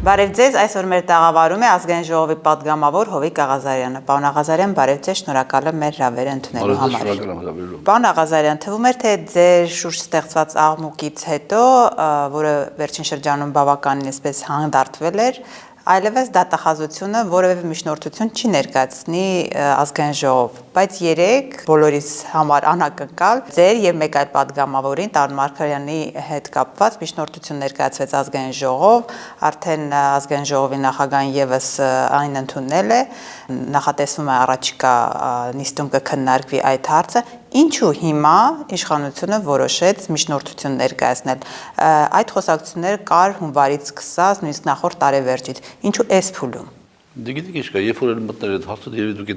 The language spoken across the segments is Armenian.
Բարև ձեզ, այսօր մեր տաղավարում է ազգային ժողովի պատգամավոր Հովիկ Աղազարյանը։ Պարոն Աղազարյան, բարև ձեզ, շնորհակալ եմ մեր հրավերը ընդունելու համար։ Պարոն Աղազարյան, թվում էր, թե ձեր շուրջ ստեղծված աղմուկից հետո, որը վերջին շրջանում բավականին այսպես հանդարտվել էր, այլևս դատախազությունը որևէ միջնորդություն չի ներկայացնի ազգային ժողով, բայց երեք բոլորիս համար անակնկալ ձեր եւ մեկ այլ պատգամավորին Տարոն Մարգարյանի հետ կապված միջնորդություն ներկայացվեց ազգային ժողով, արդեն ազգային ժողովի նախագահան եւս այն ընդունել է, նախատեսվում է առաջիկա նիստում կքննարկվի այդ հարցը, ինչու հիմա իշխանությունը որոշեց միջնորդություն ներկայացնել, այդ խոսակցությունները կար հունվարից սկսած, նույնիսկ նախորդ տարեվերջից, ինչու էս փուլում։ Դիգիտիկ իշկա, երբ որ մտներ այդ հարցը, երևի դուք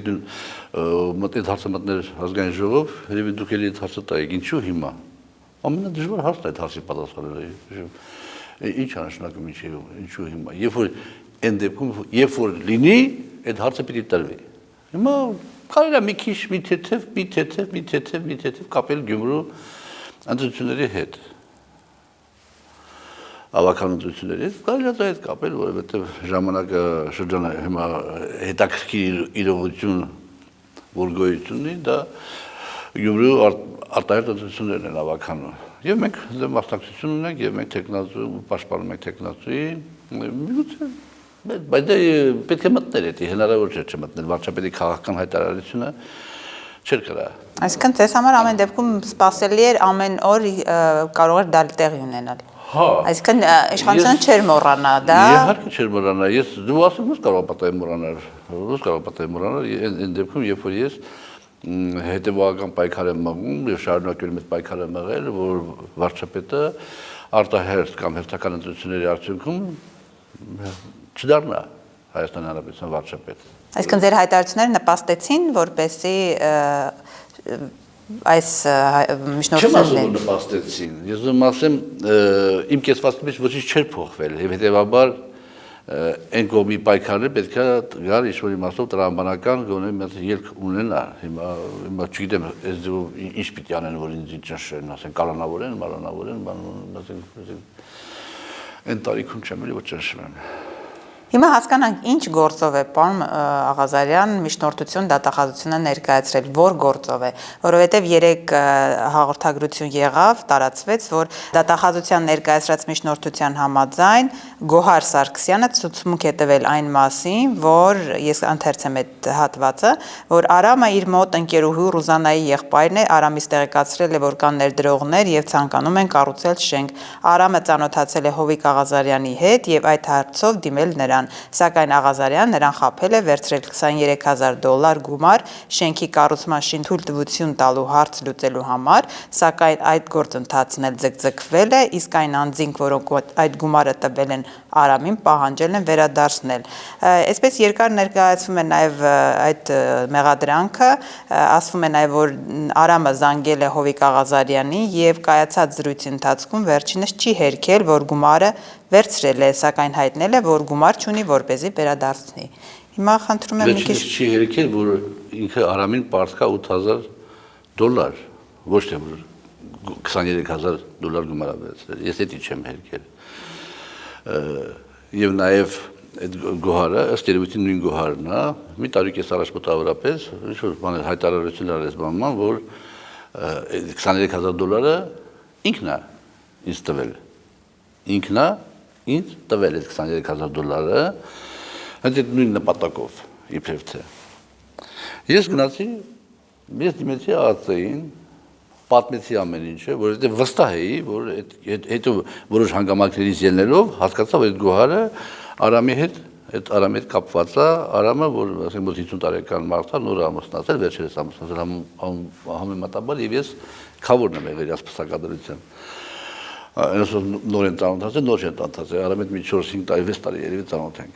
այդ հարցը մտներ ազգային ժողով, երևի դուք էլի այդ հարցը տայեք, ինչու հիմա։ Ամենադժվար հարցն է այդ հարցի պատասխանելը։ Ինչ անշնակում ինչու հիմա։ Երբ որ այն դեպքում, երբ որ լինի, այդ հարցը պիտի տրվի։ Հիմա կարելի է մի քիչ մի թեթև կապել Գյումրու ընտրությունների հետ։ Ավական ընտրությունների հետ կարելի է այդ կապել, որովհետև ժամանակը շրջանը հիմա հետաքրքիր իրողություն որ գոյություն ունի, դա Գյումրու արտահերթ ընտրություններն են ավականում։ Եվ մենք մասնակցություն ունենք, եւ մենք տեխնազու պաշտպանում ենք տեխնազուի, միգուցե բայց դա պետք է մտնել էդի, հնարավոր չէ չմտնել, վարչապետի քաղաքական հայտարարությունը չէր կրա։ Այսինքն ձեզ համար ամեն դեպքում սպասելի էր ամեն օր կարող էր դա տեղի ունենալ։ Հա։ Այսինքն իշխանությունը չէր մոռանա դա։ Իհարկե չէր մոռանա, ես դու ասում ես կարող պատահի մոռանալ, այն դեպքում երբ որ ես հետևողական պայքար եմ մղում եւ շարունակել եմ այդ պայքարը մղել, որ վարչապետը արտահերթ կամ հերթական ընտրությունների արդյունքում չդառնա Հայաստանի Հանրապետության վարչապետ։ Այսինքն ձեր հայտարարությունները նպաստեցին, որպեսզի այս միջնորդությունները նպաստեցին։ Ես ուզում ասեմ, իմ կեցվածքի մեջ ոչինչ չէր փոխվել, եւ հետեւաբար այն կողմի պայքարը պետք է գար ինչ-որ իմաստով տրամաբանական գոնե մեծ ելք ունենա։ Հիմա չգիտեմ, այս ինչ պիտի անեն, որ ինձ ճնշեն, ասեն կալանավորեն, մարանավորեն, ասեն այն տարիքում չեմ էլի որ ճնշվեմ։ Հիմա հասկանանք ինչ գործով է պարոն Աղազարյան միջնորդություն դատախազությունը ներկայացրել, որ գործով է, որովհետև երեք հաղորդագրություն եղավ, տարածվեց, որ դատախազության ներկայացրած միջնորդության համաձայն Գոհար Սարգսյանը ցուցմունք է տվել այն մասին, որ ես ընթերցեմ այդ հատվածը, որ Արամը իր մոտ ընկերուհու Ռուզանայի եղբայրն է, Արամից տեղեկացրել է, որ կան ներդրողներ եւ ցանկանում են կառուցել շենք։ Արամը ծանոթացել է Հովիկ Աղազարյանի հետ եւ այդ հարցով դիմել նրան, սակայն Աղազարյան նրան խաբել է, վերցրել $23,000 գումար շենքի կառուցման շինթույլտվություն տալու հարց լուծելու համար, սակայն այդ գործընթացն էլ ձգձգվել է, իսկ այն անձինք, որոնք այդ գումարը տվել են Արամին, պահանջել են վերադարձնել։ Այսպես երկար ներկայացվում է նաև այդ մեղադրանքը, ասվում է նաև, որ Արամը զանգել է Հովիկ Աղազարյանին եւ կայացած զրույցի ընթացքում վերջինս չի հերքել, որ գումարը վերցրել է, սակայն հայտնել է, որ գումար չունի, որպեսզի վերադարձնի։ Հիմա խնդրում եմ մի քիչ չի հերքել, որ ինքը Արամին պարտքա $8,000, ոչ թե որ $23,000 գումար վերցրել։ Ես դա չեմ հերքել։ Եվ նաև այդ գոհարը, ըստ երևույթին նույն գոհարն է, մի տարի կես առաջ մոտավորապես, ինչ-որ բաներ հայտարարություն արեց բանման, որ $23,000 ինքն է ինձ տվել։ Ինքն է ինձ տվել այդ $23,000 հենց այդ նույն նպատակով, իբրև թե։ Ես գնացի, ես դիմեցի ԱԱԾ-ին, պատմեցի ամեն ինչը, որովհետև վստահ էի, որ հետո որոշ հանգամանքներից ելնելով հասկացա, որ այդ գոհարը Արամի հետ կապված է, Արամը, որ ասենք մոտ 50 տարեկան մարդ է, նոր ամուսնացել, վերջերս ամուսնացել համեմատաբար եւ ես քավորն եմ եղել ասպասակադրության։ Այս նոր են ծանոթացել, նոր չեն ծանոթացել, Արամի հետ մի 4-5 տարի, 6 տարի երևի ծանոթ ենք։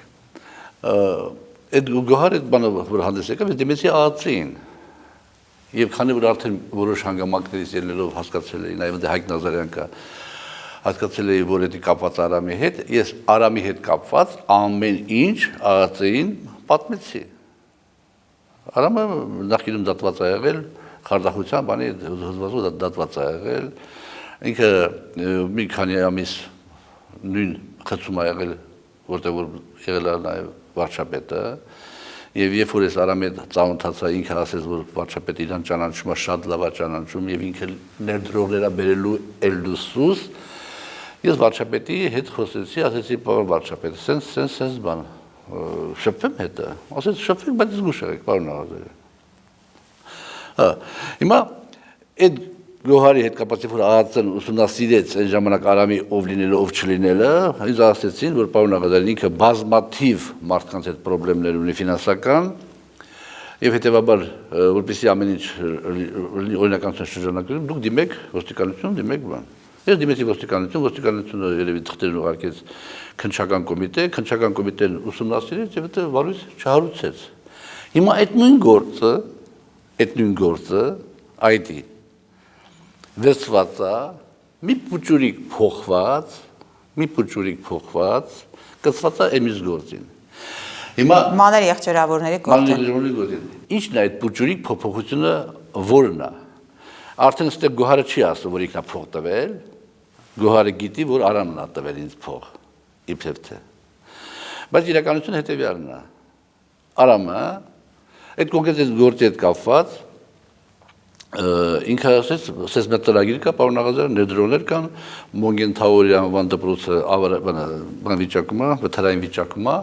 Այդ գոհարը այդ բանը որ հանդես եկավ, ես դիմեցի ԱԱԾ-ին։ Եվ քանի որ արդեն որոշ հանգամանքներից ելնելով հասկացել էի, նաև Հայկ Նազարյան կա, հասկացել էի, որ դա կապված Արամի հետ, ես Արամի հետ կապված ամեն ինչ ԱԱԾ-ին պատմեցի։ Արամը նախկինում դատված է եղել, խարդախության բանի հոդվածով դատված է եղել, ինքը մի քանի ամիս նույն խցում է եղել որտեղ որ եղել է նաև վարչապետը, եւ երբ որ ես Արամի ծանոթացա, ինքը ասեց, որ վարչապետը իրան ճանաչում է, շատ լավ է ճանաչում եւ ինքը ներդրողներ է բերելու Էլդուսուս, ես վարչապետի հետ խոսեցի, ասեցի, պարոն վարչապետ, սենց բան, շփվեմ հետը, ասեց շփվեք, բայց զգուշ եղեք, պարոն Աղազարյան։ Հիմա այդ Գոհարի հետ կապված որ ԱԱԾ-ն ուսումնասիրեց այն ժամանակ Արամի ով լինելը, ով չլինելը, ինձ ասեցին, որ պարոն Աղազարյան ինքը բազմաթիվ մարդկանց հետ խնդիրներ ունի ֆինանսական, եւ հետեւաբար որպեսզի ամեն ինչ օրինականության շրջանակներում դուք դիմեք ոստիկանություն, դիմեք բան։ Ես դիմեցի ոստիկանությունը երևի թղթերն ուղարկեց քննչական կոմիտեն ուսումնասիրեց եւ հետո վարույց չհարուցեց։ Հիմա այդ նույն գործը IT վերցված է մի փուճուրիկ փոխված կցված է էմիս գործին։ Հիմա մանր եղջերավորների գործին։ Ինչն է այդ փուճուրիկ փոփոխությունը որն է։ Արդեն ստեղ Գոհարը չի ասում, որ ինքն է փող տվել, Գոհարը գիտի, որ Արամն է տվել ինձ փող, իբրև թե։ Բայց իրականությունը հետևյալն է։ Արամը այդ կոնկրետ գործի հետ կապված ինքը ասեց մեր ծրագիր կա, պարոն Աղազարյան, ներդրողներ կան, Մոնգեն Թաուրի անվան դպրոցը բան վիճակում է, վթարային վիճակում է,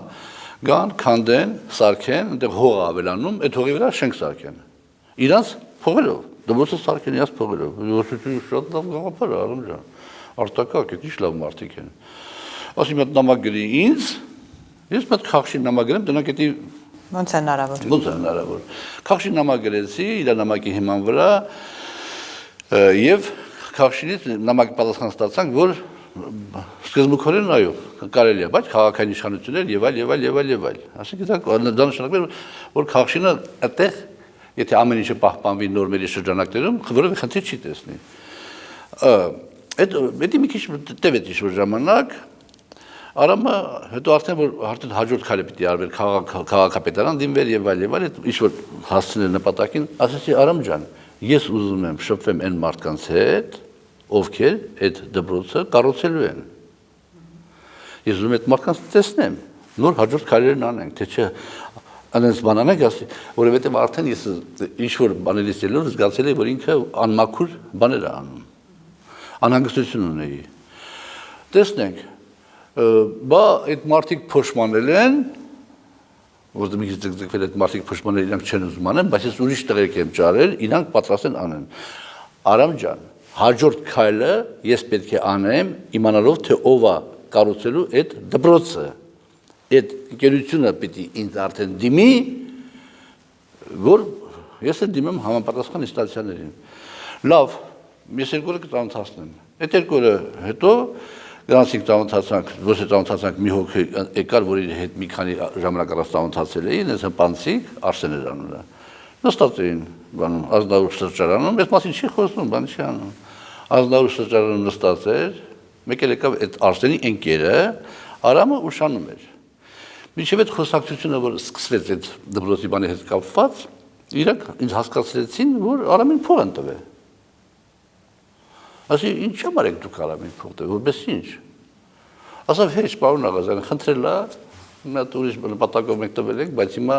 գան, քանդեն, սարքեն, այնտեղ հող է ավելանում, այդ հողի վրա շենք սարքեն։ Իրանց փողերով, դպրոցը սարքեն իրանց փողերով։ Շատ լավ գաղափար է, Արամ ջան։ Արտակարգ է, ինչ լավ մարդիկ են։ Ասի մի հատ նամակ գրի ինձ, ես մի հատ Խախշին նամակ գրեմ, տնակ էդի ոնց է հնարավոր։ Խախշին նամակ գրեցի, իր նամակի հիման վրա եւ Խախշինից նամակի պատասխան ստացանք, որ սկզբունքորեն այո, կարելի է, բայց քաղաքային իշխանություններ եւ այլ։ Այսինքն դա նշանակում է, որ Խախշինը այդտեղ, եթե ամեն ինչը պահպանվի նորմերի շրջանակներում, որևէ խնդիր չի տեսնի։ Այդ մի քիչ տևեց ինչ-որ ժամանակ, Արամը հետո արդեն հաջորդ քայլը պիտի արվեր քաղաքապետարան դիմվեր եւ այլ, ինչ-որ հասցնել նպատակին, ասեցի Արամ ջան, ես ուզում եմ շփվեմ այն մարդկանց հետ, ովքեր այդ դպրոցը կառուցելու են։ Ես ուզում եմ այդ մարդկանց տեսնեմ, նոր հաջորդ քայլերն անենք, թե չէ անենց բան անենք, ասի, որովհետեւ արդեն ես ինչ-որ բաներից ելնելով զգացել եմ, որ ինքը անմաքուր բաներ է անում։ Անհանգստություն ունեի։ Տեսնենք բա այդ մարդիկ փոշմանել են, որտեղ մի քիչ ձգձգվել այդ մարդիկ փոշմանել իրանք չեն ուզում անեն, բայց ես ուրիշ տեղեր եմ ճարել, իրանք պատրաստ են անեն։ Արամ ջան, հաջորդ քայլը ես պետք է անեմ, իմանալով թե ով է կառուցելու այդ դպրոցը։ Այդ ընկերությունը պիտի ինձ արդեն դիմի, որ ես էլ դիմեմ համապատասխան ինստանցիաներին։ Լավ, ես երկու օրը կծանոթացնեմ։ Այդ երկու օրը հետո Գրանցիկ ծանոթացանք մի հոգի եկար, որի հետ մի քանի ժամանակ առաջ ծանոթացել էին, ես հպանցիկ Արսեն էր անունը։ Նստած էին բանում, ազնավուր սրճարանում, այս մասին չի խոսում, բան չի անում։ Ազնավուր սրճարանում նստած էր, մեկ էլ եկավ այդ Արսենի ընկերը, Արամը ուշանում էր։ Մինչև այդ խոսակցությունը, որ սկսվեց այդ դպրոցի բանի հետ կապված, իրանք ինձ հասկացրեցին, որ Արամին փող են տվել։ Ասի, ինչ եմ արեք դուք Արամին փող տվել, որպես ինչ։ Ասավ, հեչ, պարոն Աղազարյան, խնդրել է, մի հատ ուրիշ նպատակով մենք տվել ենք, բայց հիմա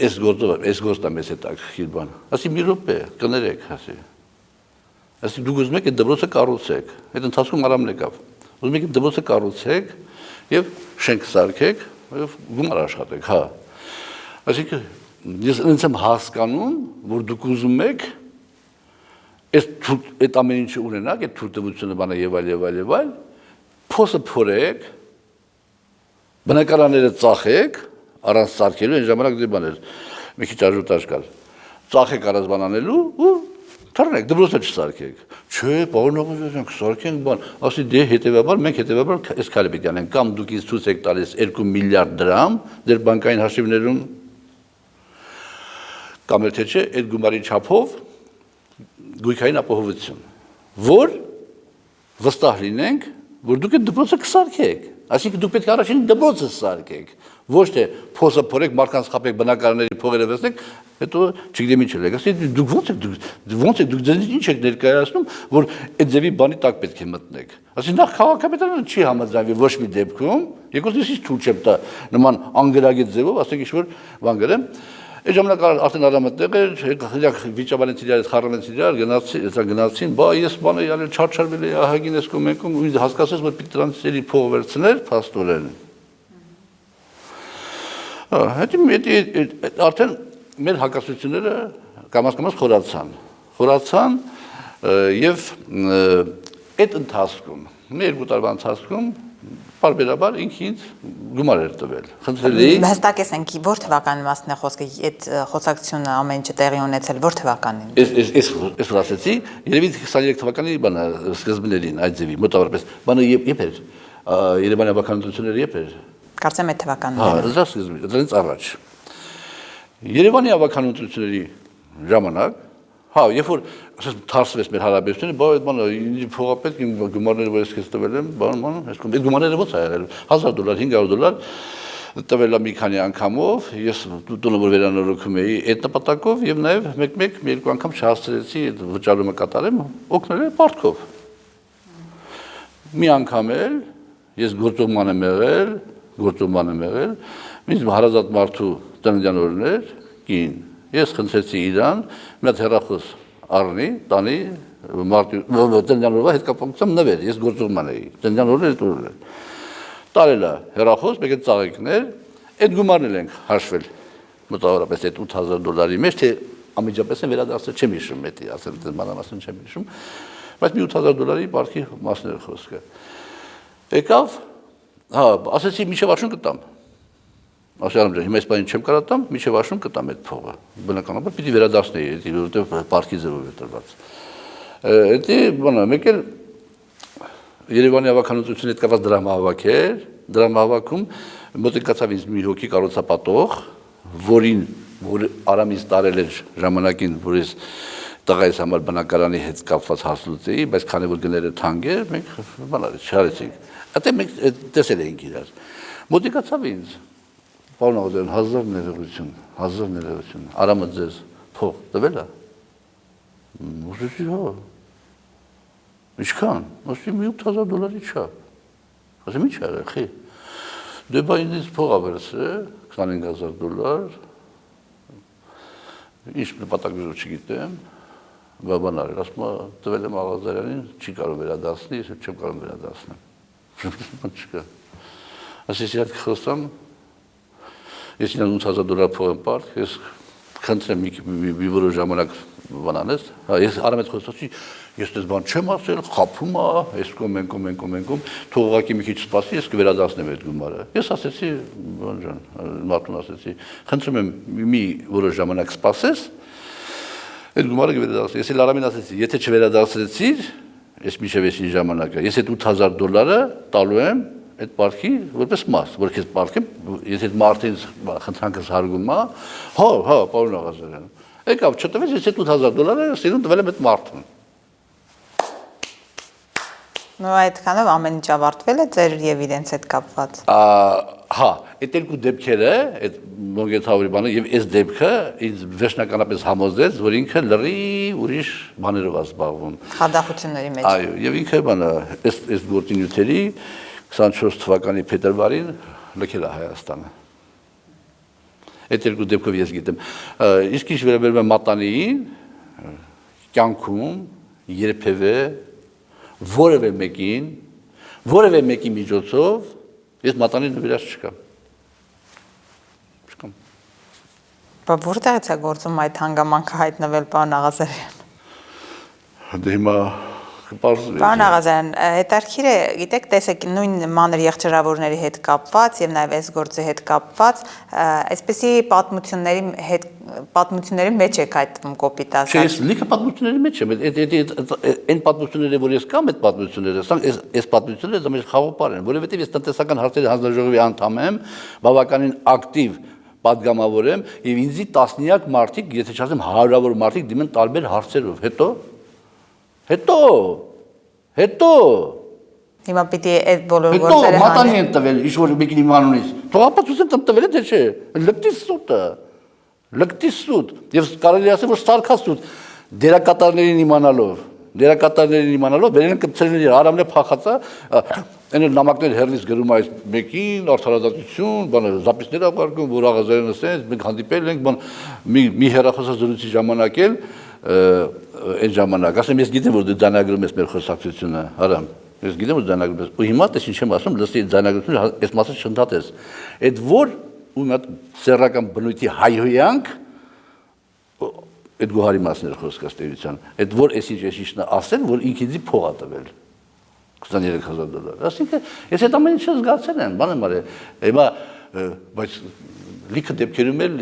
այս գործն է մեզ հետաքրքիր բան։ Ասի, մի րոպե, կներեք, ասի։ Ասի, դուք ուզում եք այդ դպրոցը կառուցեք։ Այդ ընթացքում Արամն եկավ։ Ուզում եք այդ դպրոցը կառուցեք եւ շենք սարքեք եւ գումար աշխատեք, հա։ Այսինքն ես ինձ եմ հասկանում, որ դուք ուզում եք այդ ամեն ինչը ունենաք, այդ թույլտվությունը բանը եւ այլ, փոսը փորեք, բնակարանները ծախեք, առանց սարքելու, այն ժամանակ դե բաներ, մի քիչ արժութ կար, ծախեք առանց բան անելու ու թռնեք, դպրոցը չսարքեք։ Չէ, պարոն Աղազարյան, կսարքենք բան, ասի դե հետեւաբար մենք այս քայլը պետք է անենք, կամ դուք ինձ ցույց եք տալիս 2 միլիարդ դրամ ձեր բանկային հաշիվներում, կամ էլ թե չէ, այդ գումարի չափով գույքային ապահովություն, որ վստահ լինենք, որ դուք այդ դպրոցը կսարքեք, այսինքն դուք պետք է առաջին դպրոցը սարքեք, ոչ թե փոսը փորեք, մարդկանց խաբեք, բնակարանների փողերը վերցնեք, Հետո չգիտեմ ինչ եք, ասի դուք ոնց եք դուք ձեզ ինչ եք ներկայացնում, որ այդ ձևի բանի տակ պետք է մտնեք։ Ասի նախ քաղաքապետարանը չի համաձայնվի ոչ մի դեպքում, երկրորդից ես թույլ չեմ տա նման անգրագետ ձևով, ասենք ինչ-որ բան գրեմ։ Այդ ժամանակ արդեն արամատեղ էր, իրաք վիճաբանից իրար խառնվեց իրար, գնացին, բա ես բանը յալել չարչարվել է ահագին էս կոմենքում, ու ինձ հասկացեց, որ պիտի տրանսերի փող վերցներ, փաստորեն։ Հետո արդեն մեր հակասությունները կամաց խորացան եւ այդ ընթացքում, մեր երկու տարվա ընթացքում Բարբերաբար ինքը ինձ գումար էր տվել։ Խնդրելի։ Հստակեցենք, որ թվականի մասն է խոսքը, այդ խոսակցությունը ամեն ինչը տեղի ունեցել, որ թվականին։ Ես ասացի, երևի 23 թվականի բանը սկզբներին այդ ձևի, մոտավորապես։ Բանը երբ էր։ Երևանի ավականությունները երբ էր։ Կարծեմ այդ թվականին։ Հա, դա սկզբից, դրանից առաջ։ Երևանի ավականությունների ժամանակ, հա, երբ որ ասես թարսվեց մեր հարաբերությունը, բա այդ բանը ինձ փողապետ իմ գումարները որ ես քեզ տվել եմ, բան, այս կոմ այդ գումարները ո՞նց ա եղել, $1000, $500 տվել եմ մի քանի անգամով, ես տունը որ վերանորոգում էի այդ նպատակով եւ նաեւ մեկ մի երկու անգամ չհասցրեցի այդ վճարումը կատարեմ, օգնել է պարտքով։ Մի անգամ էլ ես գործողման եմ եղել, ինձ հարազատ մարդու տնօրեն օրներ, կին, ես խնդրեցի իրան, մի հատ հեռախոս առնի, տանի, տնօրենի հետ կապակցությամբ նվեր, ես գործողման էի, տնօրենի հետ օրներ։ Տարել է հեռախոս, մեկ այդ ծաղիկներ, այդ գումարն էլ ենք հաշվել, մոտավորապես այդ $8,000 մեջ, թե ամիջապես են վերադարձել, չեմ հիշում, էդի ասեմ, մանրամասն չեմ հիշում, բայց մի $8,000 պարտքի մասն էր խոսքը։ Եկավ, հա, ասեցի մինչև աշուն կտամ։ Ասի արամ ջան, հիմա այս բանին չեմ կարող տամ, մինչև աշուն կտամ այդ փողը։ Բնականաբար պիտի վերադարձնեի, որովհետև պարտքի ձևով է տրված։ Էդի բանը, մեկ էլ Երևանի ավականությունի հետ կապված դրամահավաքում մոտիկացավ ինձ մի հոգի կառուցապատող, որ Արամից տարել էր ժամանակին, որ ես տղայիս համար բնակարանի հետ կապված հարց լուծեի, բայց քանի որ գները թանկ էր, մենք բանալի չարեցինք։ Այդտեղ մենք տեսել էինք իրար։ Մոտիկացավ ինձ, պարոն Աղազարյան, 1000 ներողություն, Արամը ձեզ փող տվել է։ Ասեցի, հա։ Ինչքան, ասի մի $8,000 չափ, ասեմ ինչ աղ է, խի, դե բա ինձ փող ա վերցրել, $25,000, ինչ նպատակներով չգիտեմ, բա բան արել, ասում տվել եմ Աղազարյանին, չի կարող վերադարձնի, ես չեմ կարող վերադարձնեմ, չկա, ասես իրանք խոսամ, ես իրան $8,000 փող եմ պարկ, ես խնդրեմ մի որոշ ժամանակ բան անես, ես Արամից խոսացի, ես դες բան չեմ ասել, խափում ա, ես կոմեն, թող ուղղակի մի քիչ սպասի, ես կվերադարձնեմ այդ գումարը։ Ես ասեցի, բան ջան, մարդուն ասեցի, խնդրում եմ մի որոշ ժամանակ սպասես, այդ գումարը կվերադարձնեմ։ Ես էլ Արամին ասեցի, եթե չվերադարձրեցիր, ես միշև էսի ժամանակը, ես այդ $8,000 տալու եմ այդ պարտքի որպես մաս, որ քեզ պարտքեմ, եթե այդ մարդը ինձ խնդրանքս հարգում ա, հա, պարոն Աղազարյան։ Եկավ չտվեց, ես այդ $8,000 սիրուն տվել եմ այդ մարդուն։ Նո այդքանով ամեն ինչ ավարտվել է ձեր եւ իրենց հետ կապված։ Հա, այդ երկու դեպքերը, այդ Մոգեթավորի բանը եւ այս դեպքը ինձ վերջնականապես համոզեց, որ ինքը լրիվ ուրիշ բաներով է զբաղվում։ Խադախությունների մեջ։ Այո, եւ ինքը բանը այս գործի նյութերի 24 թվականի փետրվարին լքել է Հայաստանը։ Այդ երկու դեպքով ես գիտեմ։ Իսկ ինչ վերաբերում է մատանիին, կյանքում երբևէ որևէ մեկի միջոցով ես մատանի նվիրած չկամ։ Բա որտեղից է գործում այդ հանգամանքը հայտնվել, պարոն Աղազարյան։ Դե հիմա Պարոն Աղազարյան, հետարքիր է, գիտեք, տեսեք, նույն մանր եղջերավորների հետ կապված եւ նաեւ այս գործի հետ կապված, այսպեսի պատմությունների մեջ եք այդտում կոպիտ ասած։ Չէ, ես լիքը պատմությունների մեջ եմ, այն պատմությունները, որ ես կամ այդ պատմությունները, այս պատմությունները դեռ խաղապար են, որովհետեւ ես տնտեսական հարցերի հանձնաժողովի անդամ եմ, բավականին ակտիվ պատգամավոր եմ եւ ինձի տասնյակ մարդիկ, եթե չասեմ հարյուրավոր մարդիկ դիմեն տարբեր հարցերով, հետո Հիմա պիտի այդ բոլոր գործերը հանեն։ Հետո մատանի են տվել, ինչ որ մեկին իմանունից։ Թող ապացուցեն տվել է թե չէ։ լկտի սուտ, եւ կարելի ասել, որ սարքած սուտ դերակատարներին իմանալով վերեն կպցրել Արամն է փախածա, այն նամակներ հերնից գրում այս մեկին, արդարադատություն, բանը զապիսներ ակարգում, որ Աղազարյանը ասեց, մենք հանդիպել ենք, բան մի հեռախոսազրույցի ժամանակ էլ այն ժամանակ, ասեմ ես գիտեմ, որ դու ձայնագրում ես մեր խոսակցությունը, Արամ, ես գիտեմ, որ ձայնագրում ես, ու հիմա տես ինչ եմ ասում, լսի ձայնագրությունը, այս մասը չընդհատես, այդ որ ու մի հատ սեռական բնույթի հայհոյանք, այդ գոհարի մասն էր խոսքած տերության, այդ որ այս ինչ ասել, որ ինքիցի փող ա տվել, $23,000, ասինքն ես այդ ամեն ինչը զգացել եմ, բան եմ արել, հիմա, բայց լիքը դեպքերում էլ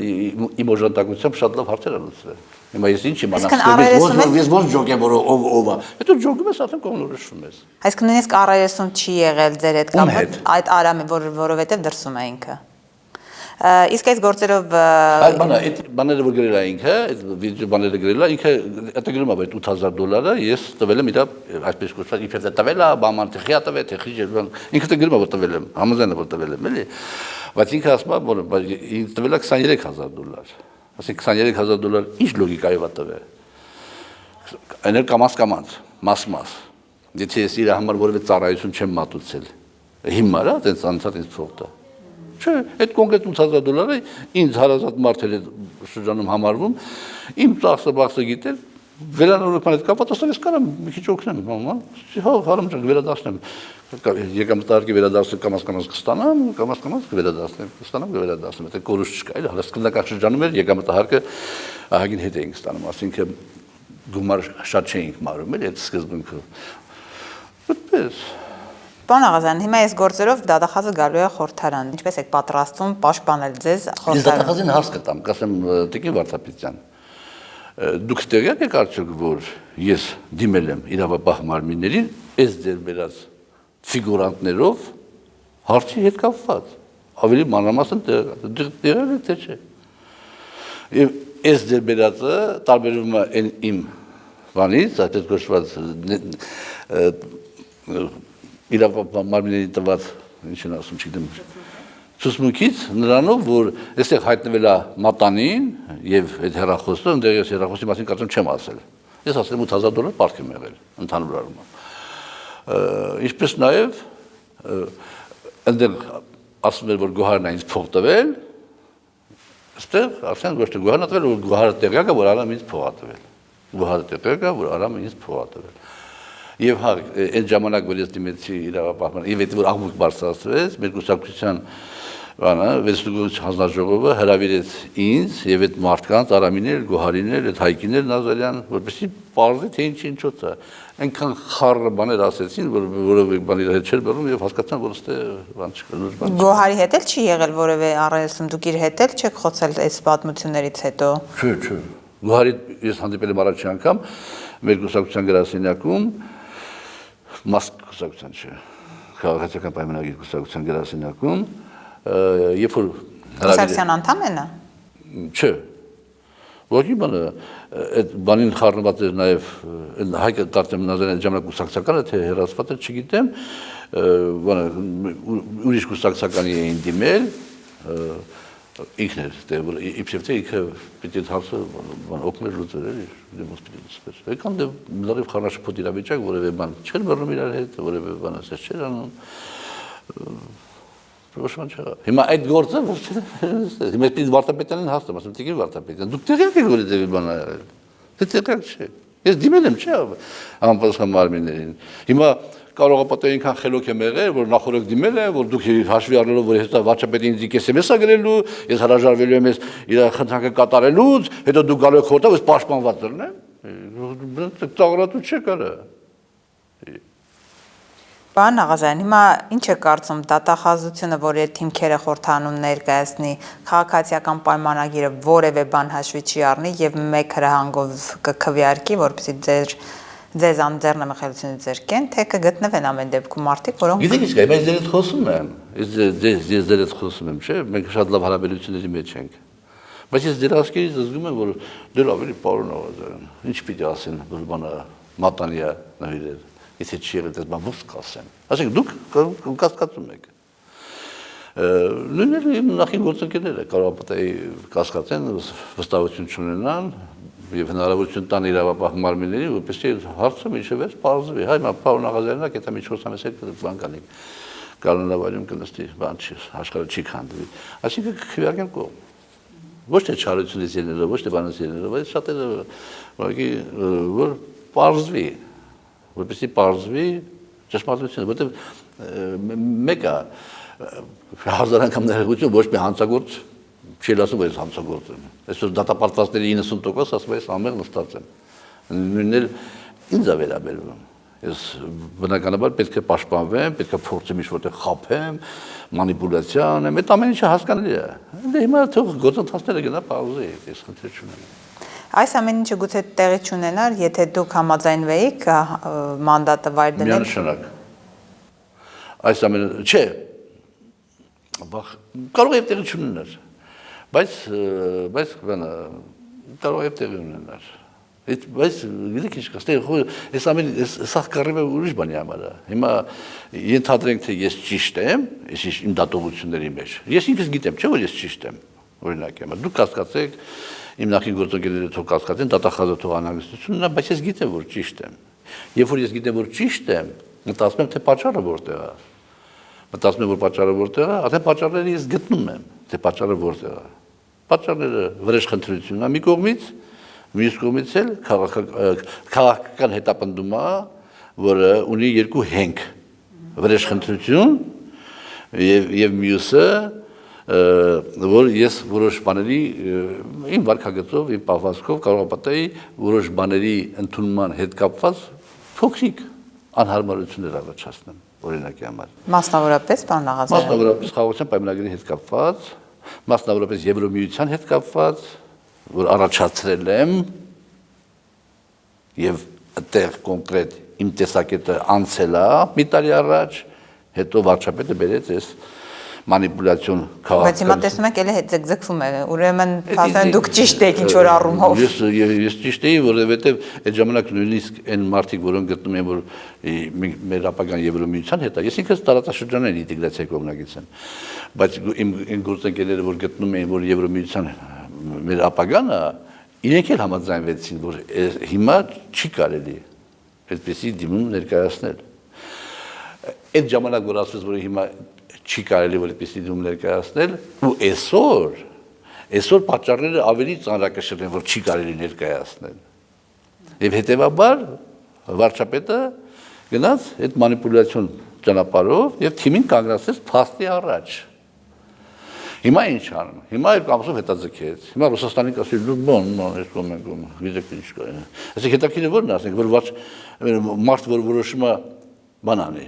իմ օժանդակությամբ շատ լավ հարցեր ա լուծվել, հիմա ես ինչ իմանամ, ես ոնց ջոկ եմ, որ ով ա, հետո ջոկում ես, ասեմ կողնորոշվում ես։ Այսինքն նույնիսկ առայեսում չի եղել ձեր հետ կապը այդ Արամի, որովհետև դրսում է ինքը։ Իսկ այս գործերով այդ բաները որ գրել է ինքը, այդ վիդեո բաները գրել է, ինքը դա գրում է այդ $8,000 ես տվել եմ իր այսպես կոչված իբր տվել է, բաման թեխի տվել, թեխի ջերման, ինքը դա գրում է որ տվել եմ, համաձայն է որ տվել եմ, էլի։ Բայց ինքը ասում է որ ինձ տվել է $23,000։ Ասենք $23,000 ինչ լոգիկայով է տվել։ Այն կամաց, մաս։ Եթե ես իր համար որևէ ծառայություն չեմ մատուցել, հիմա რა, այդպես անցած ինձ փող տա։ Չէ, այդ կոնկրետ $8,000-ը ինձ հարազատ մարդեր շրջանում համարվում, իմ ծախսը գիտել, վերանորոգման հետ կապված, ասել ես կարամ մի քիչ օգնեմ, հա, հարամ ջան, վերադասնեմ, եկամտահարկի վերադասը կամաց կստանամ, կամաց կվերադասնեմ, կստանամ, այդ կորուս չկա, էլ հələ սկզբնական շրջանում էր եկամտահարկը ահագին հետ էինք ստանում, ասինքն գումար շատ չէինք մարում, էլ այդ սկզբունքը։ Այդպես Պարոն Աղազարյան, հիմա այս գործերով դատախազը գալու է խորհրդարան։ Ինչպես եք պատրաստվում պաշտպանել ձեզ խորհրդարանում։ Ես դատախազին հարց կտամ, կասեմ Տիկին Վարդապետյան։ Դուք տեղյակ եք արդյոք, որ ես դիմել եմ իրավապահ մարմիններին այս ձեր բերած ֆիգուրանտներով հարցի հետ կապված։ Ավելի մանրամասն տեղյակ եք թե չէ։ Եվ այս ձեր բերածը տարբերվում է իմ բանից, այդպես կոչված իրավապահ մարմինների տված, ինչ են ասում, չգիտեմ, ցուցմունքից նրանով, որ այստեղ հայտնվել է մատանին եւ այդ հեռախոսը, այնտեղ ես հեռախոսի մասին կարծում չեմ ասել։ Ես ասել եմ $8,000 պարտք եմ եղել ընդհանուր առումով։ Ինչպես նաեւ այնտեղ ասում էր, որ Գոհարն է ինձ փող տվել, այստեղ ասեն ոչ թե Գոհարն է տվել, որ Գոհարը տեղյակ է, որ Արամը ինձ փող է տվել։ Գոհարը տեղյակ է, որ Արամը ինձ փող է տվել։ Եվ հա, այդ ժամանակ որ ես դիմեցի իրավապահման, եւ այդ որ աղմուկ բարձրացրեց, մեր կուսակցության բանը, վեցլուգ հանձնաժողովը հրավիրեց ինձ եւ այդ մարդկանց, Արամիներ, Գոհարիներ, այդ Հայկիներ, Նազարյան, որպեսզի պարզի թե ինչոց է։ Այնքան խառը բաներ ասեցին, որ որովե բան իր հետ չէր բերում եւ հասկացան, որ ըստե բան չկա, լուրջ բան։ Գոհարի հետ էլ չի եղել որևէ առայսում, դուք իր հետ էլ չեք խոսել այս պատմություններից հետո։ Չէ։ Գոհարի ես հանդիպել եմ առաջի անգամ մեր կուսակցության գրասենյակում մաս կուսակցության չէ, քաղաքացիական պայմանագիր կուսակցության գրասենյակում, երբ որ կուսակցության անդամ է նա։ Չէ, ոչ մի բանը, այդ բանին խառնված էր նաև Հայկը կարծեմ Նազարյան ժամանակ կուսակցականը, թե հեռացված է, չգիտեմ, ուրիշ կուսակցականի էին դիմել, ինքն էր, իբրև թե ինքը պիտի հարցը օգներ լուծեր էլի, դեմոս պիտի լուծվեր։ Եկան դե լրիվ խառնաշփոթ իրավիճակ, որևէ բան չէր բռնում իրար հետ, որևէ բան ասես չէր անում։ Ոչ ոք չկա։ Հիմա այդ գործը հիմա պիտի Վարդապետյանին հասնեմ, ասեմ Տիկին Վարդապետյան, դուք տեղյակ եք որ դեպի բան արել։ Դե տեղյակ չէ։ Ես դիմել եմ, չէ՞, համապատասխան մարմիններին։ Հիմա կարող է պատահել ինքան խելոք եմ եղել, որ նախորդ դիմել է, որ դուք հաշվի առնելով, որ հետո վարչապետին ինձ SMS է գրելու, ես հրաժարվելու եմ իր խնդրանքը կատարելուց, հետո դուք գալու եք խորտով, ես պաշտպանված ելնեմ։ Ծաղրատու չէ կարա։ Պարոն Աղազարյան, հիմա ինչ է կարծում դատախազությունը, որ այդ հիմքերը խորհրդանում ներկայացնի, քաղաքացիական պայմանագիրը որևէ բան հաշվի չի առնի եւ մեկ հրահանգով կքվեարկի, որպեսզի ձեզ անձեռնամխելիությունից զրկեն, թե կգտնվեն ամեն դեպքում մարդիկ, որոնք Գիտեք ինչ կա, ես ձեր հետ խոսում եմ, ես ձեր հետ խոսում եմ, չէ՞, մենք շատ լավ հարաբերությունների մեջ ենք։ Բայց ես ձեր ասկերից զգում եմ, որ դեռ ավելի պարոն Աղազարյան, ինչ պիտի ասեն, որ բանը մատանիա նվիրել, եթե չի եղել դες բան ո՞ց կասեն։ Ասենք դուք կասկածում եք։ Նույնիսկ իմ նախին գործընկերները կարող է կասկածեն, վստահություն չունենան եւ հնարավորություն տան իրավապահ մարմիններին, որպեսզի հարցը միջևեր բարձվի։ Հայ պարոն Աղազարյանը կետա միջոցամասեր բան կանի։ Կանոնավարում կնստի, բան չի, աշխարհը չի քանդվի։ Այսինքն քվեարկեն կողմ։ Ոչ թե չարությունից ելնելով, ոչ թե բանից ելնելով, այլ շատերը ուղղակի որ բարձվի, որպեսզի բարձվի ճշմարտությունը, որտեղ մեկը հազար անգամ ներողություն ոչ մի հանցագործ չի ասում, որ ես հանցագործ եմ։ Այսօր դատապարտվածների 90% ասում են ամեղ նստած են։ Նույնն էլ ինձ է վերաբերվում։ Ես բնականաբար պետք է պաշտպանվեմ, պետք է փորձեմ ինչ-որտեղ խաբեմ, մանիպուլյացիա անեմ, այդ ամեն ինչը հասկանալի է։ Դե հիմա թող գործընթացները գնա պաուզի, ես խնդիր չունեմ։ Այս ամեն ինչը գուցե տեղի չունենար, եթե դուք համաձայնվեիք մանդատը վայր դնել։ Միանշանակ։ Այս ամենը, չէ, կարող է տեղի չունենար, բայց կարող է տեղի ունենար։ Բայց գիտեք ինչ կա, այս ամեն սա կռիվ է ուրիշ բանի համար է։ Հիմա ենթադրենք թե ես ճիշտ եմ, ես իմ դատողությունների մեջ։ Ես ինքս գիտեմ, չէ՞ որ ես ճիշտ եմ։ Օրինակ եմ, դուք կասկածեք, իմ նախին գործընկերները թող կասկածեն, դատախազը թող անհանգստությունն է, բայց ես գիտեմ, որ ճիշտ եմ։ Երբ որ ես գիտեմ, որ ճիշտ եմ, մտածում եմ թե պատճառը որտեղ է։ Մտածում եմ, որ պատճառը որտեղ է, արդեն պատճառները ես գտնում եմ, թե պատճառը որտեղ է։ Պատճառները վրեժխնդրությունն է մի կողմից, մյուս կողմից էլ քաղաքական հետապնդում է, որը ունի երկու հենք, վրեժխնդրություն եւ մյուսը, որ ես որոշ բաների իմ վարքագծով, իմ պահվածքով կարող եմ պատահի որոշ բաների ընդունման հետ կապված փոքրիկ անհարմարություններ առաջացնեմ, օրինակի համար։ Մասնավորապես, պարոն Աղազարյան։ Մասնավորապես խաղաղության պայմանագրի հետ կապված, մասնավորապես Եվրոմիության հետ կապված, որ առաջացրել եմ եւ այդտեղ կոնկրետ իմ տեսակետը անցել է մի տարի առաջ, հետո վարչապետը բերեց այս մանիպուլյացիոն քաղաքական։ Բայց հիմա տեսնում եք, էլի ձգձգվում է, ուրեմն ասեն դուք ճիշտ եք ինչ-որ առումով։ Ես ճիշտ էի, որովհետեւ այդ ժամանակ նույնիսկ այն մարդիկ, որոնք գտնում են, որ մեր ապագան Եվրոմիության հետ է, ես ինքս տարածաշրջանային ինտեգրացիայի կողմնակից եմ, բայց իմ գործընկերները, որ գտնում են, որ Եվրոմիության մեր ապագան է, իրենք էլ համաձայնվեցին, որ հիմա չի կարելի այդպեսի դիմում ներկայացնել։ Այդ ժամանակ որ ասվեց, որ հիմա չի կարելի որ այդպեսի դիմում ներկայացնել, ու այսօր պատճառները ավելի ծանրակշիռ են, որ չի կարելի ներկայացնել։ Եվ հետևաբար վարչապետը գնաց այդ մանիպուլյացիոն ճանապարհով եւ թիմին կանգնացրեց փաստի առաջ։ Հիմա ինչ անում։ Հիմա այդ կամսով հետաձգեց։ Հիմա Ռուսաստանին ասել դու բան, այս կոմեն, գիտեք ինչ կա։ Այսինքն հետաքրքիրը ո՞րն է, ասենք, որ մարդ որ որոշում է բան անի։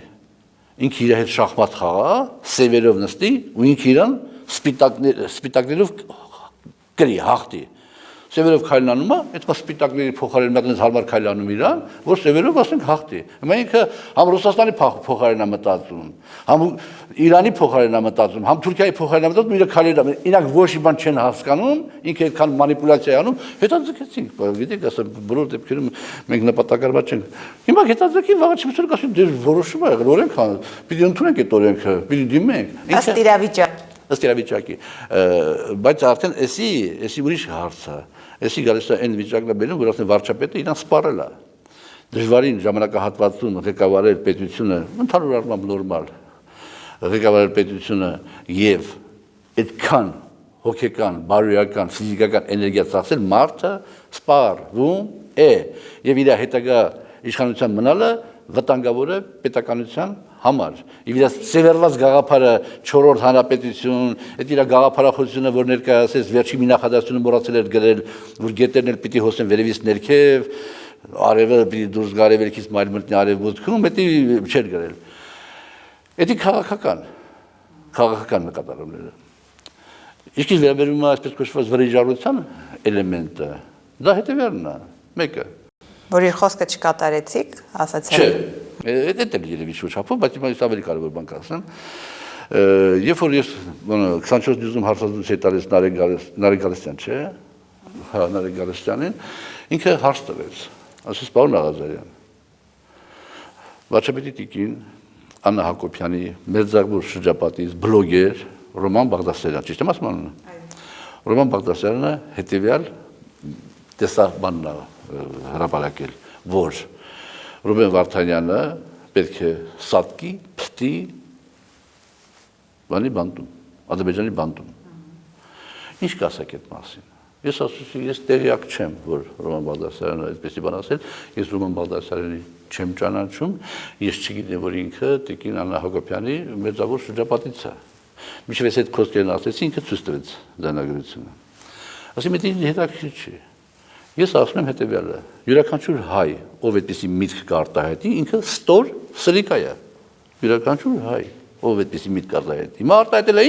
Ինքը իր հետ շախմատ խաղա, սևերով նստի ու ինքը իրան սպիտակներով գրի, հաղթի։ Սևերով քայլանում է, այդ սպիտակների փոխարեն մի հատ հարմար քայլանում իրան, որ սևերով ասենք հաղթի։ Հիմա ինքը համ Ռուսաստանի փոխարեն է մտածում, համ Իրանի փոխարեն է մտածում, համ Թուրքիայի փոխարեն է մտածում, իր քայլերը իրանք ոչ մի բան չեն հասկանում, ինքը այդքան մանիպուլյացիա անում, հետաձգեցինք, գիտեք, ասա բոլոր դեպքերում մենք նպատակարար չենք։ Հիմա հետաձգի վաղը չմսուրք ասում դեր որոշում է եղել, օրենք հա, պիտի ընդունենք այդ օրենքը, պիտի դիմենք։ Ըստ իրավիճակի։ Ըստ իրավիճակի, բայց արդեն էսի ուրիշ հարց է։ Էսի գալիս է այն վիճակն է բերում, որ ասեն վարչապետը իրան սպառել է։ Դժվարին ժամանակահատվածում ղեկավարել պետությունը, ընդհանուր առմամբ նորմալ, ղեկավարել պետությունը եւ այդքան հոգեկան, բարոյական, ֆիզիկական էներգիա ծախսել մարդը սպառվում է եւ իր հետագա իշխանության մնալը վտանգավոր է պետականության համար։ Եվ իր սևեռված գաղափարը 4-րդ հանրապետություն, այդ իր գաղափարախոսությունը, որ ներկայացեց վերջի մի նախադասությունը մոռացել էր գրել, որ գետերն էլ պիտի հոսեն վերևից ներքև, արևը պիտի դուրս գա արևելքից մայր մտնի արևմուտքում, դա չէր գրել։ Դա քաղաքական նկատառումները։ Իսկ ինչ վերաբերում է այսպես կոչված վրեժառության էլեմենտը, դա հետևյալն է, մեկը։ Որ իր խոսքը չկատարեցիք, ասացել։ Չէ, դա երևի շուտ չափով, բայց հիմա ես ավելի կարևոր բան կասեմ։ Երբ որ ես 24 դյուզում հարցազրույց էի տալիս Նարեկ Գալստյան, չէ՞։ Հա, Նարեկ Գալստյանին, ինքը հարց տվեց, ասեց պարոն Աղազարյան, վարչապետի տիկին Աննա Հակոբյանի Մերձավոր շրջապատից բլոգեր, Ռոման Բաղդասարյան, ճիշտ եմ ասում անունը։ Ռոման Բաղդասարյանը հետևյալ տեսաբանն հրապարակել, որ Ռուբեն Վարդանյանը պետք է սատկի, փտի բանի բանդում, Ադրբեջանի բանդում։ Ինչ կասեք այդ մասին։ Ես ասում ես տեղյակ չեմ, որ Ռոման Բաղդասարյանը այդպեսի բան ասել, ես Ռոման Բաղդասարյանի չեմ ճանաչում, ես չգիտեմ, որ ինքը Տիկին Աննա Հակոբյանի մեծավոր շրջապատից է։ Միշտ ես այդ խոսքերն ասեցի, ինքը ցույց տվեց դանագրությունը։ Ասում եմ, ինձ հետաքրքիր չի։ Ես ասում եմ հետևյալը. յուրաքանչյուր հայ, ով այդպեսի միտք կարտահայտի, ինքը ստոր սրիկա է։ Յուրաքանչյուր հայ, ով այդպեսի միտք կարտահայտի։ Հիմա արտահայտել է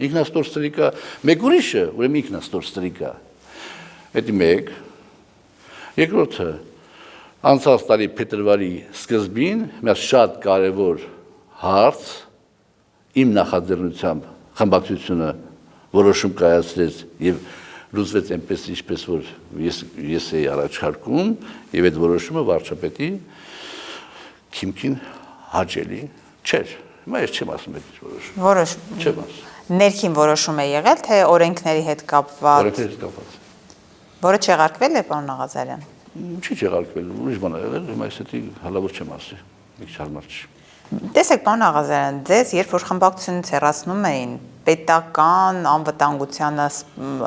ինքն է ստոր սրիկա, մեկ ուրիշը, ուրեմն ինքն է ստոր սրիկա։ Դա մեկ։ Երկրորդը, անցած տարի փետրվարի սկզբին մի շատ կարևոր հարց իմ նախաձեռնությամբ խմբակցությունը որոշում կայացրեց եւ լուծվեց այնպես ինչպես որ ես էի առաջարկում եւ այդ որոշումը վարչապետի քիմքին հաճելի չէր։ Հիմա ես չեմ ասում այդ որոշումը։ Որոշում։ Չեմ ասում։ Ներքին որոշում է եղել, թե օրենքների հետ կապված։ Օրենքների հետ կապված։ Որը չեղարկվել է, պարոն Աղազարյան։ Չի չեղարկվել, ուրիշ բան է եղել, հիմա ես դա հալավոր չեմ ասի։ Մի հարմար չի։ Տեսեք, պարոն Աղազարյան, ձեզ երբ որ խմբակցությունից հեռացնում էին պետական անվտանգությանը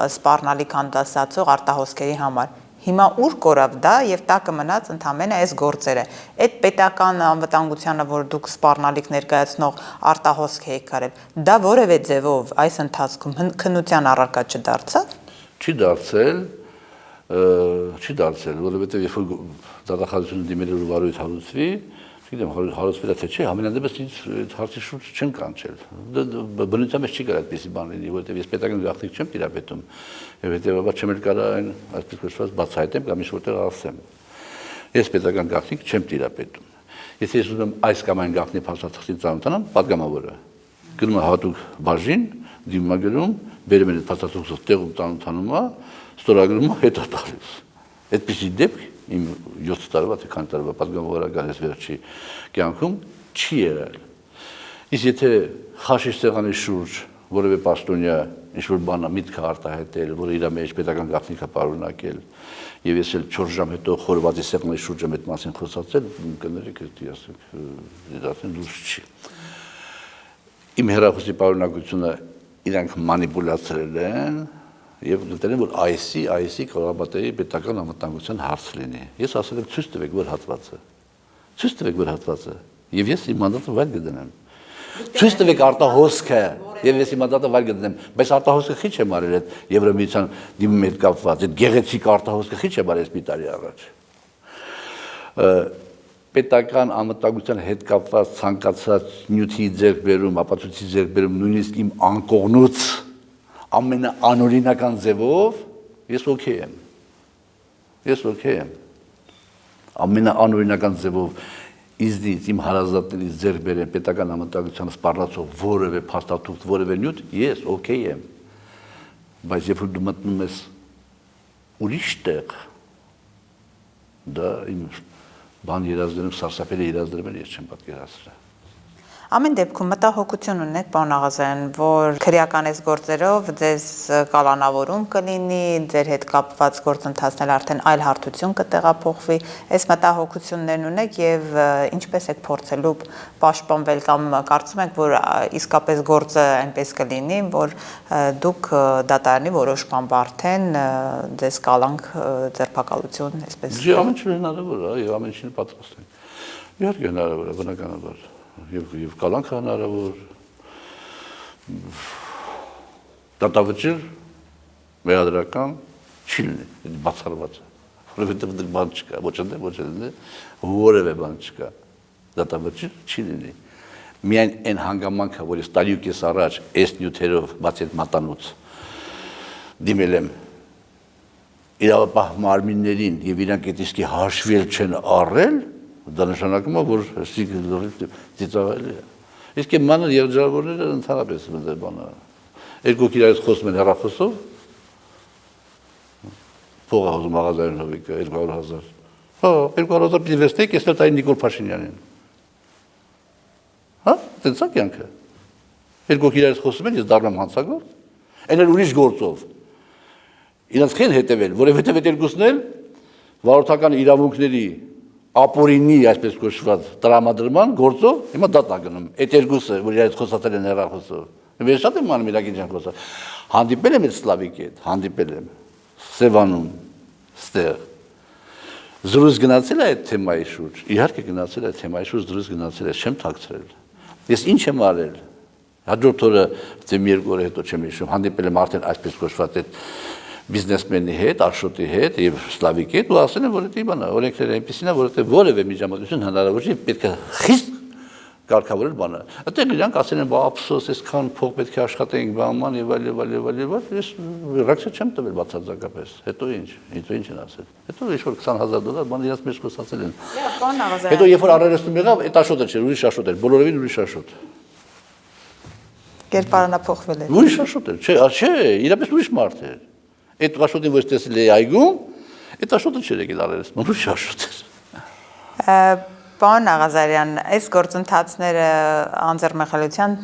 սպառնալիք հանդիսացող արտահոսքերի համար, հիմա ուր կորավ դա եւ տակը մնաց ընդամենը այս գործերը։ Այդ պետական անվտանգությանը, որ դուք սպառնալիք ներկայացնող արտահոսք եք արել, դա որևէ ձևով այս ընթացքում քննության առարկա չդարձավ։ Չի դարձել, որովհետեւ երբ որ դատախազությունը դիմել էր վարույթ հարուցվի, չգիտեմ, հարուցվել է թե չէ, ամենանդեպս ինձ հարցի շուրջ չեն կանչել։ Բնության մեջ չի կարող այդպեսի բան լինի, որովհետև ես պետական գաղտնիք չեմ տիրապետում, եւ հետեւաբար չեմ կարող այն այսպես կոչված բացահայտեմ կամ ինչ-որտեղ ասեմ։ Ես պետական գաղտնիք չեմ տիրապետում։ Եթե ես ուզում եմ այս կամ այն գաղտնի փաստաթղթին ծանոթանամ, պատգամավորը գնում է հատուկ բաժին, դիմագրում, բերում են այդ փաստաթղթը տեղում ծանոթանում է, ստորագրում է, հետո տալիս։ Այդպիսի դեպք իմ 7 տարվա թե քանի տարվա պատգամավորական ես վերջի կյանքում չի եղել։ Իսկ եթե խաշի սեղանի շուրջ որևէ պաշտոնյա ինչ-որ բան միտք արտահայտել, որը իր մեջ պետական գաղտնիք է պարունակել, եւ ես էլ 4 ժամ հետո խորվածի սեղանի շուրջ եմ այդ մասին խոսացել, կներեք, դա ասեն դուրս չի։ Իմ հեռախոսի պարունակությունը իրանք մանիպուլացրել են եւ գտել են, որ այսի Կարաբատեի պետական անվտանգության հարց լինի։ Ես ասել եմ ցույց տվեք որ հատվածը։ Եվ ես իմ մանդատը վայր կդնեմ։ Ցույց տվեք արտահոսքը եւ ես իմ մանդատը վայր կդնեմ, բայց արտահոսքը քիչ եմ արել այդ Եվրոմիության դիմում հետ կապված, այդ գեղեցիկ արտահոսքը քիչ եմ արել մի տարի առաջ։ Պետական անվտանգության հետ կապված ցանկացած նյութի ձեռքբերում, ապացույցի ձեռքբերում, նույնիսկ իմ անկողնուց ամենաանօրինական ձևով ես օքեյ եմ։ Ամենաանօրինական ձևով իզնից իմ հարազատներից ձեռք բերեն պետական անվտանգության սպառնացող որևէ փաստաթուղթ, որևէ նյութ, ես օքեյ եմ։ Բայց երբ որ դու մտնում ես ուրիշ տեղ, դա իմ բան երազներում սարսափելի երազներում ես չեմ պատկերացրել։ Ամեն դեպքում մտահոգություն ունեք, պարոն Աղազարյան, որ քրեական այս գործերով ձեզ կալանավորում կլինի, ձեր հետ կապված գործընթացներ արդեն այլ հարթություն կտեղափոխվի, այս մտահոգություններն ունեք եւ ինչպես եք փորձելու պաշտպանվել կամ կարծում եք, որ իսկապես գործը այնպես կլինի, որ դուք դատարանի որոշմամբ արդեն ձեզ կալանք ձերբակալություն, այսպես։ Ամեն ինչ հնարավոր է, եւ ամեն ինչին պատրաստ ենք։ Իհարկե հնարավոր է, բնականաբար։ Եվ կալանք հնարավոր դատավճիռ մեղադրական չի լինի, բացառված է, որովհետև դեռ բան չկա, ոչ ընդ որևէ բան չկա, դատավճիռ չի լինի։ Միայն այն հանգամանքը, որ ես տարի ու կես առաջ այս նյութերով բացի այդ մատանուց դիմել եմ իրավապահ մարմիններին եւ իրանք այդ իսկի հաշվել չեն առել, դա նշանակում է, որ ծիծաղելի է։ Իսկ այն մանր երջավորները ընդհանրապես բանը, երկուք իրարից խոսում են հեռախոսով, փող է ուզում Աղազարյան Հովիկը, 200,000։ 200,000 պիտի վերցնեք, ես էլ տայի Նիկոլ Փաշինյանին։ Տենց է կյանքը։ Երկու իրարից խոսում են, ես դառնամ հանցագործ։ Այն էլ ուրիշ գործով։ Իրանց քեն հետևել, որովհետև այդ երկուսն էլ վարորդական իրավունքների ապօրինի, այսպես կոչված, տրամադրման գործով հիմա դատ ա գնում։ Այդ երկուսը, որ իրարից խոսացել են հեռախոսով։ Ես շատ եմ անում իրակի ջան խոսա։ Հանդիպել եմ այդ Սլավիկի հետ, հանդիպել եմ Սևանում, ստեղ։ Զրույց գնացել է այդ թեմայի շուրջ։ Իհարկե գնացել է այդ թեմայի շուրջ զրույց գնացել է, չեմ թաքցրել։ Ես ինչ եմ արել։ Հաջորդ օրը դեմ 2 օր հետո չեմ հիշում, հանդիպել եմ արդեն այսպես կոչված այդ բիզնեսմենի հետ, Աշոտի հետ եւ Սլավիկի հետ ու ասել են, որ դա բանա, օրենքները այնպեսին է, որովհետեւ որևէ միջամտություն հնարավոր չէ, պետք է խիստ կարգավորել բանը։ Այդտեղ իրանք ասել են, բա ափսոս, այսքան փող պետք է աշխատենք բաման եւ այլ, ես ռեակցիա չեմ տվել բացարձակապես։ Հետո ինչ են ասել։ Հետո ինչ-որ $20,000 բան իրաց մեջ խոսացել են։ Հետո երբ որ առերեսնում եղավ, այդ Աշոտը չէր, ուրիշ Աշոտ էր, բոլորովին ուրիշ Աշոտ։ Կերպարանափոխվել է։ Ուրիշ Աշոտ էր, չէ, իրապես ուրիշ մարդ էր։ Այդ Աշոտին որ տեսել էի այգում, այդ Աշոտը չէր եկել առերեսման, ուրիշ Աշոտ էր։ Պարոն Աղազարյան, այս գործընթացները անձեռնմխելիության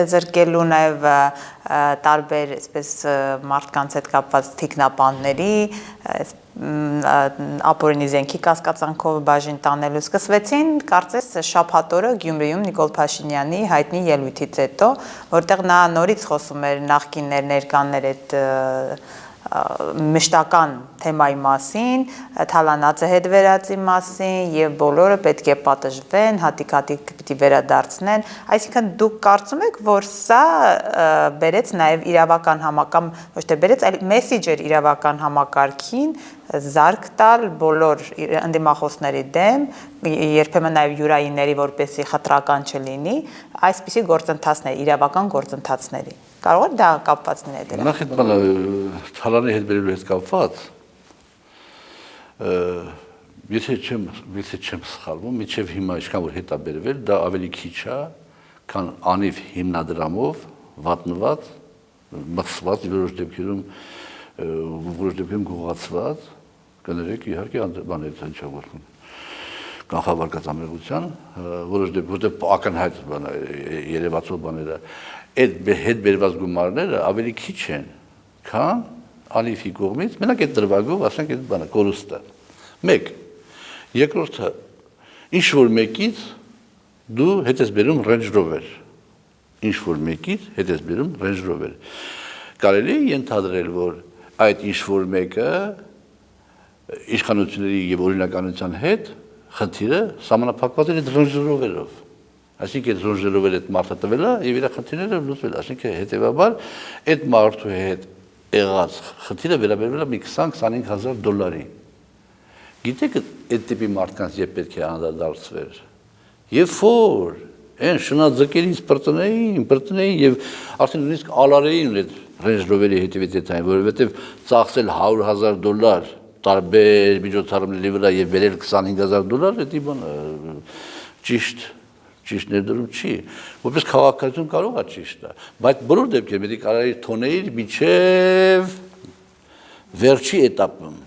զրկելու նաև տարբեր այսպես մարդկանց հետ կապված թիկնապանների, ապօրինի զենքի կասկածանքով բաժին տանելու սկսվեցին, կարծես շաբաթ օրը Գյումրիում Նիկոլ Փաշինյանի հայտնի ելույթից հետո, որտեղ նա նորից խոսում էր նախկիններ, ներկաներ այդ մշտական թեմայի մասին, թալանածը հետ վերածի մասին եւ բոլորը պետք է պատժվեն, հատիկ-հատիկ պիտի վերադարձնեն, այսինքն դուք կարծում եք, որ սա բերեց նաեւ իրավական համակամ, ոչ թե բերեց, այլ մեսիջեր իրավական համակարգին զարգ տալ բոլոր ընդդիմախոսների դեմ, երբեմն նաեւ յուրայինների, որպեսզի խտրական չլինի, այսպիսի գործընթացներ, իրավական գործընթացների։ Կարող է դա կապված լինել դրա։ Նախ այդ բանը թալանի հետ բերելու հետ կապված, եթե չեմ սխալվում, մինչև հիմա ինչքան որ հետ է բերվել, դա ավելի քիչ է, քան անիվ հիմնադրամով վատնված, մտցված, որոշ դեպքերում գողացված, կներեք իհարկե բաներից հնչավորվում կանխավարկած ամերիկության, որոշ դեպք, որտեղ ակնհայտ երևացող բաները, այդ հետ բերված գումարները ավելի քիչ են, քան Ալիֆի կողմից, մենակ այդ դրվագով, ասենք այդ բանը, կորուստը։ Մեկ, երկրորդը, ինչ-որ մեկից դու հետ ես բերում Range Rover, ինչ-որ մեկից հետ ես բերում Range Rover։ Կարելի է ենթադրել, որ այդ ինչ-որ մեկը իշխանությունների եւ օրինականության հետ խնդիրը սահմանափակված է Range Rover-ով։ Այսինքն այդ Range Rover-ը այդ մարդը տվել է եւ իր խնդիրները լուծվել, այսինքն հետեւաբար այդ մարդու հետ եղած խնդիրը վերաբերվել է մի $20,000-$25,000։ Գիտեք այդ տիպի մարդկանց երբ պետք է անդրադարձվեր։ Երբ որ այն շնաձկերից բրտնեին եւ արդեն նույնիսկ ալարեին այդ Range Rover-ի հետևից այդային, որովհետեւ ծախսել $100,000 տարբեր միջոցառումների վրա եւ վերել $25,000, դա բան ճիշտ ներդրում չի, որպես քաղաքացիություն կարող է ճիշտ է, բայց բոլոր դեպքերում պետք է կարելի թոնել մինչև վերջի էտապում։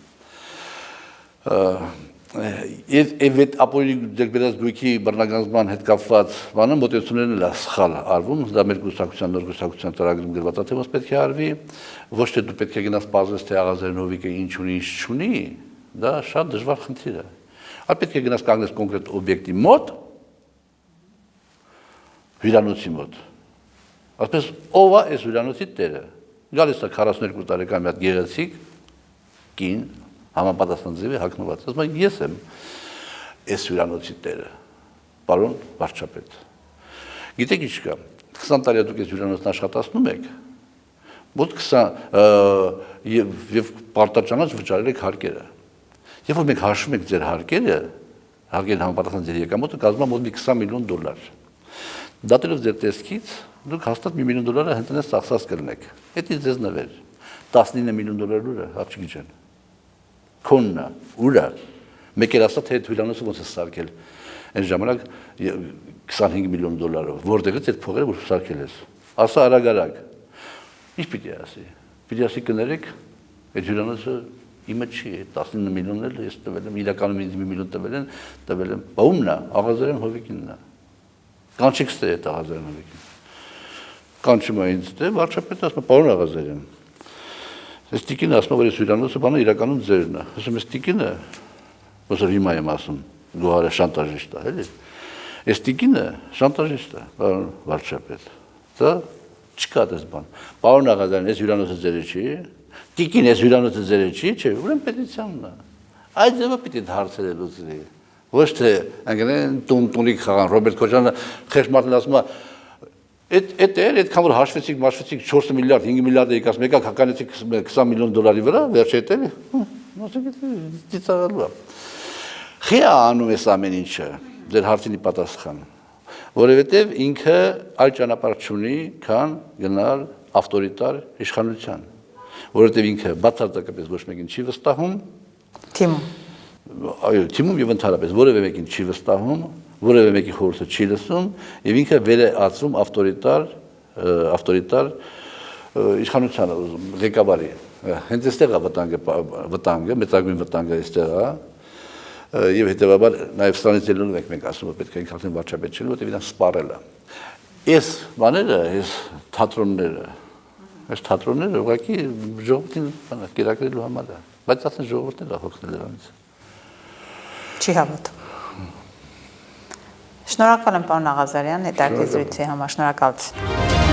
Եվ այդ ապօրինի ձեռքբերած գույքի բռնագանձման հետ կապված բանը մոտեցումներն էլ սխալ արվում, դա մեր գուսակցության նոր գուսակցության ծրագրում գրված է, թե ոնց պետք է արվի, ոչ թե դու պետք է գնաս պարզես, թե Աղազարյան Հովիկը ինչ ունի, ինչ չունի, դա շատ դժվար խնդիր է։ Այլ պետք է գնաս կանգնես կոնկրետ օբյեկտի մոտ, հյուրանոցի մոտ։ Այսպես ով է այս հյուրանոցի տերը։ Գալիս է 42 տարեկան մի հատ գեղեցիկ կին, համապատասխան ձևի հագնված։ Ասում եմ ես եմ այս հյուրանոցի տերը, պարոն վարչապետ։ Գիտեք ինչ կա, 20 տարի դուք այս հյուրանոցն աշխատացնում եք, մոտ 20 եւ պարտաճանաչ վճարել եք հարկերը։ Երբ որ մենք հաշվում ենք ձեր հարկերը համապատասխան ձեր եկամուտը կազմում է մոտ $20 միլիոն։ Դատելով ձեր տեսքից, դուք հաստատ $1 միլիոն հենց ծախսած կլինեք։ Դա ձեզ նվեր։ $19 միլիոն ուր է, աղջիկ ջան։ Քոննա, ուր է։ Մեկ էլ ասա թե այդ հյուրանոցը ոնց է սարքել։ Այն ժամանակ $25 միլիոն, որտեղից այդ փողերը որ սարքել ես։ Ասա արագ։ Ինչ պիտի ասի։ Պիտի ասի կներեք, այդ հյուրանոցը իմը չի, 19 միլիոնն էլ ես տվել եմ, իրականում ինձ 1 միլիոն տվել եմ, բա ումն է, Աղազարյան Հովիկինն է։ Կանչիքս է այդ Աղազարյան Հովիկին։ կանչում է ինձ, դե վարչապետը ասում է, պարոն Աղազարյան, այս տիկինը ասում է, որ այս հյուրանոցը բանը իրականում ձերն է։ Ասում ես տիկինը, ոսր հիմա եմ ասում, դու հարը շանտաժիստ է, էլի։ Այս տիկինը շանտաժիստ է, պարոն վարչապետ։ Դա չկա դες բան։ Պարոն Աղազարյան, այս հյուրանոցը ձերը չի։ Տիկին այս հյուրանոցը ձերը չի, չէ, ուրեմն պետիցիանն է։ Այդ ձևը պիտի հարցերը լուծվի։ Ոչ թե անգլեն տունիկ խաղան Ռոբերտ Քոչյանը խեղճ ասում է այդքան որ հաշվեցիք 4 միլիարդ 5 միլիարդ եկած մեկը հականեցիք 20 միլիոն դոլարի վրա վերջը էտել ծիծաղալու է խիա անում էս ամեն ինչը ձեր հարցինի պատասխան որովհետև ինքը այլ ճանապարհ չունի քան գնալ ավտորիտար իշխանության որովհետև ինքը բացարձակապես ոչ մեկին չի վստահում այո թիմում եւ ընդհանրապես որևէ մեկին չի վստահում որևէ մեկի խորհուրդը չի լսում եւ ինքը վեր է ածում ավտորիտար իշխանությանը ուզում ղեկավարի հենց այստեղ է վտանգը մեծագույն վտանգը այստեղ է եւ հետեւաբար նաեւ սրանից ելնելով մենք ասում ենք պետք է ինքը արդեն վարչապետ չլինի որտեղ իրան սպառել է այս բաները այս թատրոնները ուղղակի ժողովրդին կերակրելու համար է բայց ասեն ժողովուրդն է հոգնել դրանից չի հավատում Շնորհակալ եմ պարոն Աղազարյան, հետաքրքիր զրույցի համար, շնորհակալություն։